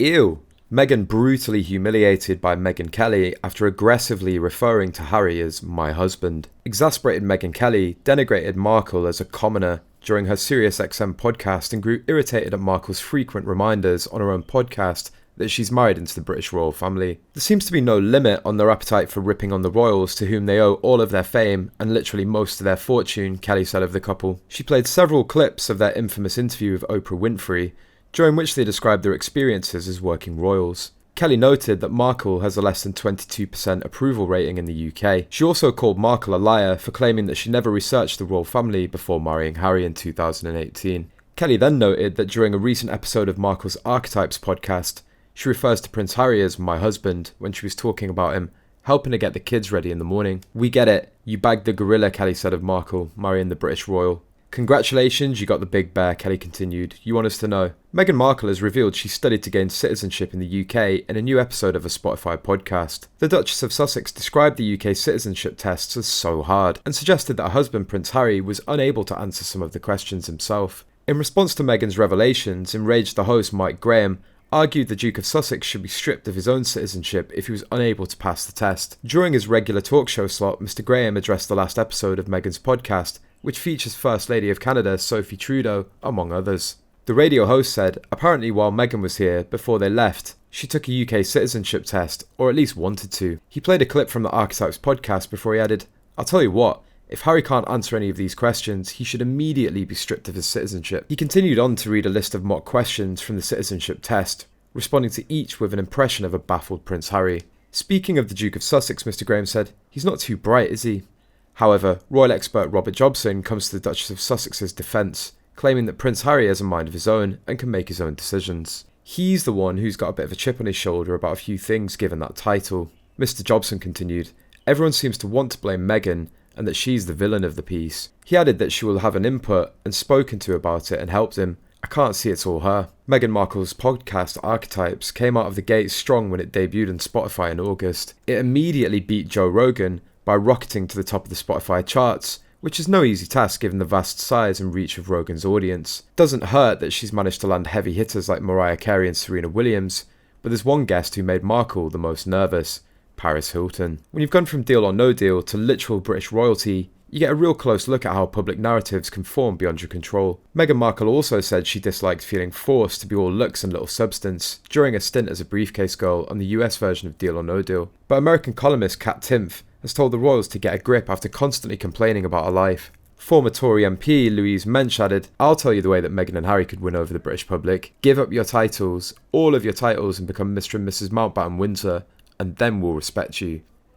Ew. Meghan brutally humiliated by Megyn Kelly after aggressively referring to Harry as my husband. Exasperated Megyn Kelly denigrated Markle as a commoner during her SiriusXM podcast and grew irritated at Markle's frequent reminders on her own podcast that she's married into the British royal family. There seems to be no limit on their appetite for ripping on the royals, to whom they owe all of their fame and literally most of their fortune, Kelly said of the couple. She played several clips of their infamous interview with Oprah Winfrey, during which they described their experiences as working royals. Kelly noted that Markle has a less than 22% approval rating in the UK. She also called Markle a liar for claiming that she never researched the royal family before marrying Harry in 2018. Kelly then noted that during a recent episode of Markle's Archetypes podcast, she refers to Prince Harry as my husband when she was talking about him helping to get the kids ready in the morning. We get it. You bagged the gorilla, Kelly said of Markle marrying the British royal. Congratulations, you got the big bear, Kelly continued. You want us to know. Meghan Markle has revealed she studied to gain citizenship in the UK in a new episode of a Spotify podcast. The Duchess of Sussex described the UK citizenship tests as so hard and suggested that her husband Prince Harry was unable to answer some of the questions himself. In response to Meghan's revelations, enraged the host Mike Graham argued the Duke of Sussex should be stripped of his own citizenship if he was unable to pass the test. During his regular talk show slot, Mr. Graham addressed the last episode of Meghan's podcast, which features First Lady of Canada Sophie Trudeau, among others. The radio host said, apparently while Meghan was here, before they left, she took a UK citizenship test, or at least wanted to. He played a clip from the Archetypes podcast before he added, I'll tell you what, if Harry can't answer any of these questions, he should immediately be stripped of his citizenship. He continued on to read a list of mock questions from the citizenship test, responding to each with an impression of a baffled Prince Harry. Speaking of the Duke of Sussex, Mr. Graham said, he's not too bright, is he? However, royal expert Robert Jobson comes to the Duchess of Sussex's defence, claiming that Prince Harry has a mind of his own and can make his own decisions. He's the one who's got a bit of a chip on his shoulder about a few things given that title. Mr. Jobson continued, everyone seems to want to blame Meghan and that she's the villain of the piece. He added that she will have an input and spoken to about it and helped him. I can't see it's all her. Meghan Markle's podcast Archetypes came out of the gate strong when it debuted on Spotify in August. It immediately beat Joe Rogan by rocketing to the top of the Spotify charts, which is no easy task given the vast size and reach of Rogan's audience. Doesn't hurt that she's managed to land heavy hitters like Mariah, Carey and Serena Williams, but there's one guest who made Markle the most nervous, Paris Hilton. When you've gone from Deal or No Deal to literal British royalty, you get a real close look at how public narratives can form beyond your control. Meghan Markle also said she disliked feeling forced to be all looks and little substance during a stint as a briefcase girl on the US version of Deal or No Deal. But American columnist Kat Timpf has told the royals to get a grip after constantly complaining about her life. Former Tory MP Louise Mensch added, I'll tell you the way that Meghan and Harry could win over the British public. Give up your titles, all of your titles, and become Mr. and Mrs. Mountbatten Windsor, and then we'll respect you.